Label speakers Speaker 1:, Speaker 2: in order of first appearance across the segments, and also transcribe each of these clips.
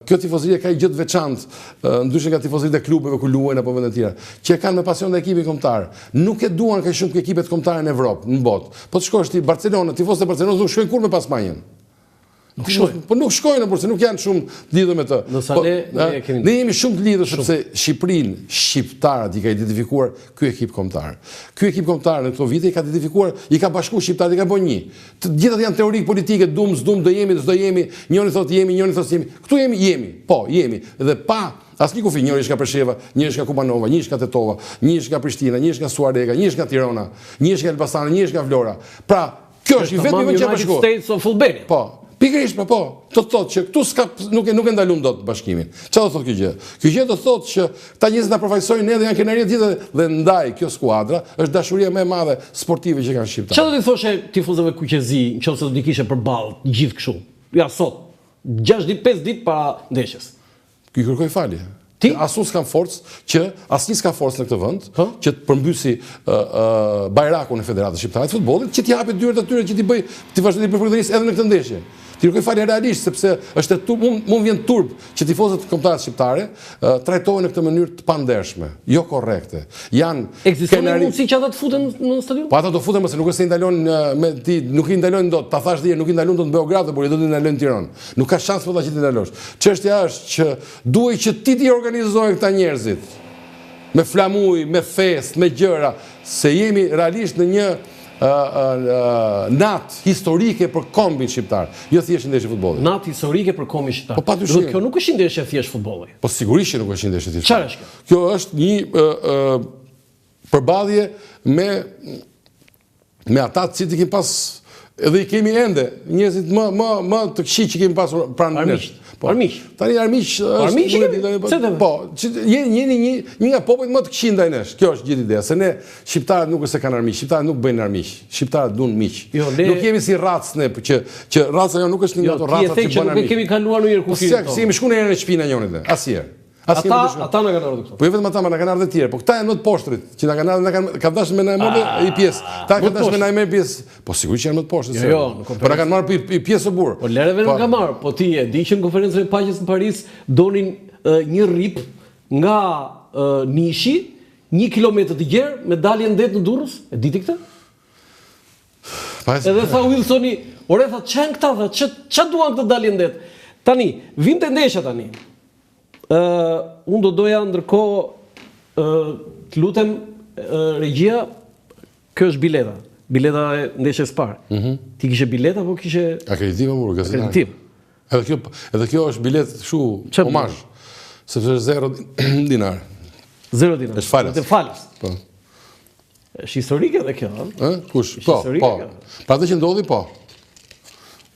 Speaker 1: kjo tifozëria ka gjë të veçantë, ndryshe nga tifozëritë e klubeve ku luajnë apo vende të tjera, që kanë me pasion dhe ekipin kombëtar. Nuk e duan kaq shumë ekipet kombëtare në Evropë, në botë. Po të shkosh ti Barcelona, tifozët e Barcelonës nuk shkojnë kurrë me pas Spanjën. Po nuk shkojnë, por se nuk janë shumë të lidhur me të. Ne jemi shumë të lidhur sepse Shqipërinë, shqiptarët i ka identifikuar ky ekip kombëtar. Ky ekip kombëtar në këto vite i ka identifikuar, i ka bashkuar shqiptarët, i ka bën një. Të gjithat janë teorik politike, dum, s'dum, do jemi, s'do jemi, njëri thotë jemi, njëri thotë jemi. Këtu jemi. Po, jemi. Dhe pa asnjë kufi, njëri është nga Presheva, njëri është nga Kumanova, njëri është nga Tetova, njëri është nga Prishtina, njëri është nga Suarega, njëri është nga Tirana, njëri është nga Elbasani, njëri është nga Vlora. Pra, kjo është i vetmi që bashkohet.
Speaker 2: United States of Albania.
Speaker 1: Po. Pikërisht, po, të thotë që këtu nuk e ndalun dot bashkimin. Çfarë do thotë kjo gjë? Kjo gjë do thotë që ta njerëzit na përfaqësojnë ne dhe janë kënaqëri të tjetër dhe ndaj kjo skuadra është dashuria më e madhe sportive që kanë shqiptarët.
Speaker 2: Çfarë do të thoshe tifozëve kuqezi, nëse do të kishe përballë gjithë kështu? Ja sot, 6 ditë, 5 ditë para ndeshjes.
Speaker 1: Ky kërkoj falje. Ti asun s'kan forcë që asnjë s'ka forcë në këtë vend që të përmbysi bajrakun e Federatës Shqiptare të Futbollit, që t'i japë dyert atyre që ti vazhdoni të përfaqësonisë edhe në këtë ndeshje. Ti kërkoj falje realisht sepse është mund vjen turp që tifozët kombëtarë shqiptare trajtohen në këtë mënyrë të pandershme, jo korrekte.
Speaker 2: Ekziston mundësi që ata të futen në stadium?
Speaker 1: Po ata do futen, mëse nuk është se i ndalojnë nuk i ndalojnë dot, ta thash dhe nuk i ndalojnë dot në Beograd, por i do të ndalojnë në Tiranë. Nuk ka shans për ta që ti ndalosh. Çështja është që duhet që ti organizojnë këta njerëzit me flamuj, me fest, me gjëra, se jemi realisht në një natë historike për kombin shqiptar, jo thjesht ndeshje futbolli.
Speaker 2: Natë historike për kombin shqiptar.
Speaker 1: Po patyshim.
Speaker 2: Kjo nuk është ndeshje thjesht futbolli.
Speaker 1: Po sigurisht që nuk është ndeshje thjesht.
Speaker 2: Çfarë është kjo?
Speaker 1: Kjo është një përballje me ata të cilët i kemi pas edhe i kemi ende, njerëzit më të këqij që kemi pasur pranë nesh.
Speaker 2: Armiq.
Speaker 1: Tani armiq është. Po, jeni një nga popujt më të këqij ndaj nesh. Kjo është gjithë ideja, se ne shqiptarët nuk është se kanë armiq, shqiptarët nuk bëjnë armiq. Shqiptarët duan miq. Nuk jemi si racë ne, që raca jo nuk është një nga ato racat që bën armiq.
Speaker 2: Ne kemi kaluar në një kufirin.
Speaker 1: Po si jemi shkuar në shtëpinë e njërit, asnjëherë.
Speaker 2: Ata na kanë ardhur këtu.
Speaker 1: Po jo vetëm ata, ma na kanë ardhur të tjerë, po këta janë më të poshtrit, që na kanë ardhur, kanë dashur me na marrë i pjesë. Ta kanë dashur me na marrë pjesë. Po sigurisht që janë më të poshtrit.
Speaker 2: Jo,
Speaker 1: po na kanë marrë i pjesë burr.
Speaker 2: Po lereve nuk kanë marrë, po ti e di që në konferencën e paqes në Paris donin një rrip nga Nishi, 1 kilometër të gjerë me dalje ndet në Durrës. E diti këtë? Edhe tha Wilsoni, ore tha çan këta, tha ç'a duan këtë dalje ndet. Tani, vinte ndeshja tani. Unë do doja ndërkohë të lutem regjia, kjo është bileta. Bileta e ndeshjes parë. Ti kishe bileta apo kishe
Speaker 1: akreditim apo gazetar?
Speaker 2: Akreditim.
Speaker 1: Edhe kjo është biletë kështu omazh. Sepse është 0 dinar.
Speaker 2: 0 dinar.
Speaker 1: Është falas.
Speaker 2: Është falas.
Speaker 1: Po.
Speaker 2: Është historike edhe kjo, ëh?
Speaker 1: Kush? Po. Pra atë që ndodhi po.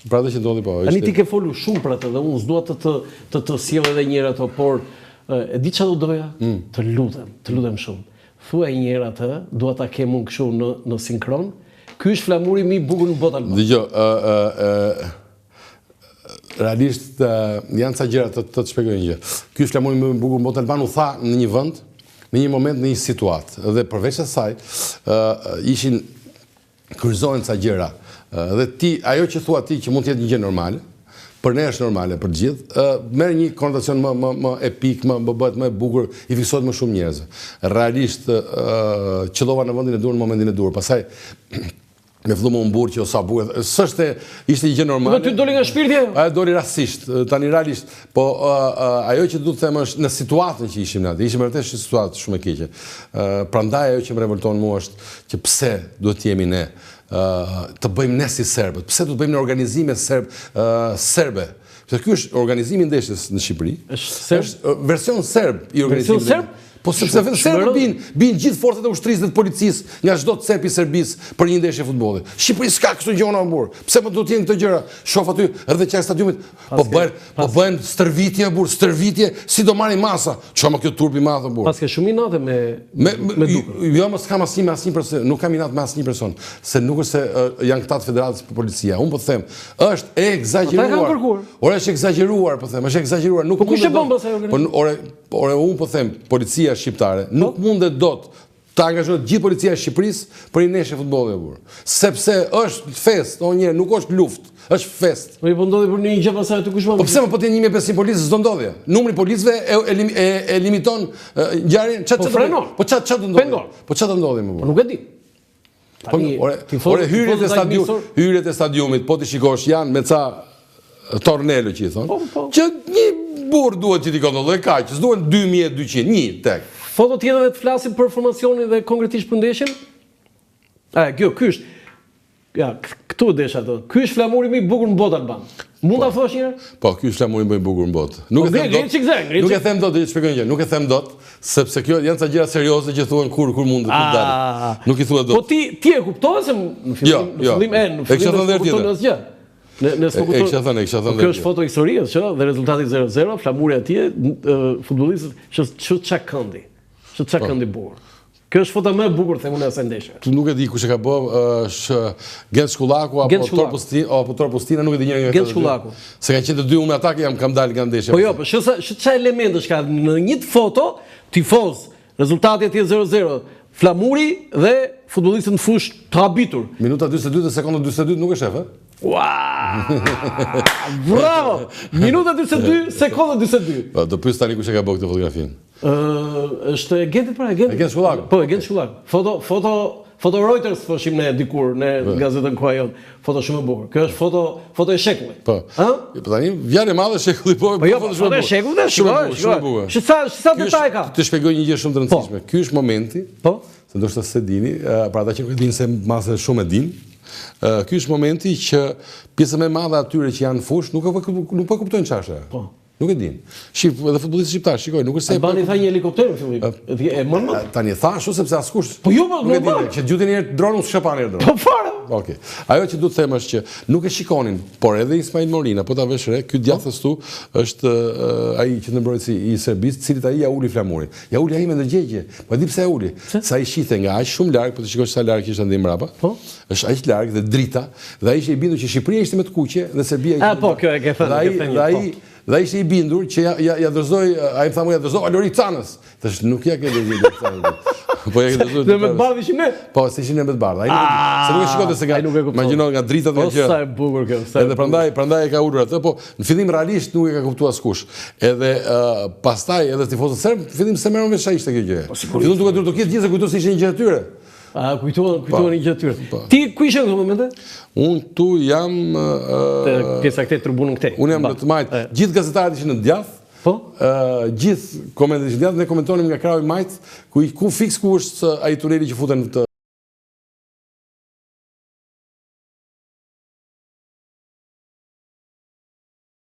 Speaker 2: Tani ti ke folur shumë për atë dhe unë s'dua të sjell edhe një herë ato, por e di çfarë do doja? Të lutem shumë. Thuaj një herë atë, dua ta kem unë kështu në sinkron. Ky është flamuri më i bukur në botë albane.
Speaker 1: Dgjoj, realisht janë ca gjëra të shpjegoj një gjë. Ky është flamuri më i bukur në botë albane, u tha në një vend, në një moment, në një situatë. Dhe përveç asaj, ishin kryqëzohen ca gjëra. Dhe ti, ajo që thua ti që mund të jetë një gjë normale, për ne është normale për gjithë, merr një konotacion më epik, më bëhet më e bukur, i fiksohet më shumë njerëzve. Realisht qëllova në vendin e dur në momentin e dur. Pastaj me fillu më burr që sa bukur. S'është ishte një gjë normale.
Speaker 2: Po ty doli nga shpirti?
Speaker 1: Ajo doli rastisht, tani realisht, po ajo që duhet të them është në situatën që ishim ne. Ishim vërtet në situatë shumë e keqe. Prandaj ajo që më revolton mua është që pse duhet të jemi ne të bëjmë ne si serbët. Pse do të bëjmë në organizime serbe? Sepse ky është organizimi i ndeshjes në Shqipëri. Është version serb i organizimit. Version serb? Po sepse vetë serbët bin gjithë forcat e ushtrisë dhe të policisë nga çdo cep i Serbisë për një ndeshje futbolli. Shqipëri s'ka kështu gjëra burr. Pse po do të jenë këto gjëra? Shoh aty rreth qendrës stadiumit, po bëhen stërvitje burr, stërvitje, si do marrin masa. Ço më kjo turp i madh burr.
Speaker 2: Pas ke shumë inate me Dukën.
Speaker 1: Jo, mos kam asnjë person, nuk kam inat me asnjë person, se nuk është se janë këta të Federatës për policia. Unë po them, është e egzageruar. Ora është egzageruar, po them, është egzageruar, nuk
Speaker 2: kush e bën pastaj organizim?
Speaker 1: Ore unë po them, policia shqiptare nuk mundet dot të angazhohet gjithë policia e Shqipërisë për një ndeshje futbolli burr. Sepse është fest, nuk është luftë. është fest.
Speaker 2: Po ndodhi për një gjë pasaj të kushmon.
Speaker 1: Po pse më po të 1500 policë s'do ndodhje? Numri policëve e limiton ngjarjen.
Speaker 2: Po frenon.
Speaker 1: Po ç'a do ndodhi? Po ç'a do ndodhi më?
Speaker 2: Nuk e di.
Speaker 1: Ore hyrjet e stadiumit, po ti shikosh janë me ca tornelo që i thonë, që një burr duhet që t'i kontrollojë kaq, s'duhen 2200, një tek.
Speaker 2: Foto tjetër dhe të flasim për formacionin dhe konkretisht për ndeshjen? Ky është. Ja, këtu desha ato. Ky është flamuri më i bukur në botë Alban. Mund ta thosh një herë?
Speaker 1: Po, ky është flamuri më i bukur në botë. Nuk e them dot, do të shpjegoj një gjë. Nuk e them dot, sepse kjo janë ca gjëra serioze që thuhen kur mund të dalin. Nuk i thuhet dot.
Speaker 2: Po ti e kuptove se në fillim kupton asgjë.
Speaker 1: E kisha thënë.
Speaker 2: Kjo është foto historisë që dhe rezultati 0-0, flamuri atje, futbollistët që çka këndi. Që çka këndi bukur. Kjo është foto më e bukur them unë asaj ndeshje.
Speaker 1: Tu nuk e di kush e ka bë, është Gent Shkullaku apo Torpostina, nuk e di njëri nga
Speaker 2: Gent Shkullaku.
Speaker 1: Se kanë qenë të dy me atak kam dalë nga ndeshja.
Speaker 2: Po jo, po ç'a elementesh ka në një foto, tifoz, rezultati atje 0-0, flamuri dhe futbollistët në fush të habitur.
Speaker 1: Minuta 42 dhe sekonda 42 nuk e shef,
Speaker 2: Bravo! Minuta 42, sekonda 42.
Speaker 1: Po, do pyes tani kush e ka bë këtë fotografinë.
Speaker 2: Është e Gentit pra,
Speaker 1: E Gent Shkullaku.
Speaker 2: Po, e Gent Shkullaku. Foto Reuters thoshim ne dikur në gazetën koha jonë. Foto shumë e bukur. Kjo është foto e shekullit.
Speaker 1: Po. Po tani vjen e madhe shekulli, po
Speaker 2: foto e shekullit, shumë e bukur. Sa detaj ka.
Speaker 1: Të shpjegoj një gjë shumë të rëndësishme. Ky është momenti.
Speaker 2: Po.
Speaker 1: Se ndoshta se dini, për ata që nuk e dinë se masë shumë e dinë. Ky është momenti që pjesa më e madhe atyre që janë fush nuk po kuptojnë çfarë. Po. Nuk e din. Edhe futbollistët shqiptar, shikoj, nuk është se
Speaker 2: Albani tha një helikopter në fillim. E mund.
Speaker 1: Tani thashu sepse askush.
Speaker 2: Po jo,
Speaker 1: nuk e di, që gjutin një herë dronë s'ka pa një herë dronë.
Speaker 2: Po fare.
Speaker 1: Okej. Ajo që duhet të them është që nuk e shikonin, por edhe Ismail Morina, po ta vesh re, ky djathës tu është ai që në mbrojtësi i Serbisë, cilit ai ja uli flamurin. Ja uli ai me ndërgjegje. Po di pse e uli? Sa i shite nga aq shumë larg, po të shikosh sa larg ishte ndej mbrapa. Po. Është aq larg dhe drita, dhe ai ishte i bindur që Shqipëria ishte më të kuqe dhe Serbia ishte.
Speaker 2: Po, kjo e ke thënë.
Speaker 1: Dhe ai ishte i bindur që ja dorëzoi, ai më tha mua ja dorëzoi Alori Canës. Tash nuk ja ke dorëzuar Canës. Po ja ke dorëzuar.
Speaker 2: Dhe me të bardhë ishim ne?
Speaker 1: Po, se ishin ne me të bardhë. Ai se nuk e shikonte se imagjino nga dritat nga gjëra.
Speaker 2: Sa e bukur kjo.
Speaker 1: Edhe prandaj e ka ulur atë, po në fillim realisht nuk e ka kuptuar askush. Edhe pastaj edhe tifozët serb, në fillim se merrën vesh sa ishte kjo gjë. Fillon duke dur të ketë gjithë se kujtosi se ishte një gjë e tyre.
Speaker 2: Kujtohen një gjë të tyre. Ti ku ishe në këto momente?
Speaker 1: Unë tu jam...
Speaker 2: Pjesa këtej, tribunën këtej.
Speaker 1: Unë jam në të majtë. Gjithë gazetarët ishin në djath.
Speaker 2: Po?
Speaker 1: Gjithë komentet ishin në djath. Ne komentonim nga krahu i majtë, ku fiks ku është ai tuneli që futen të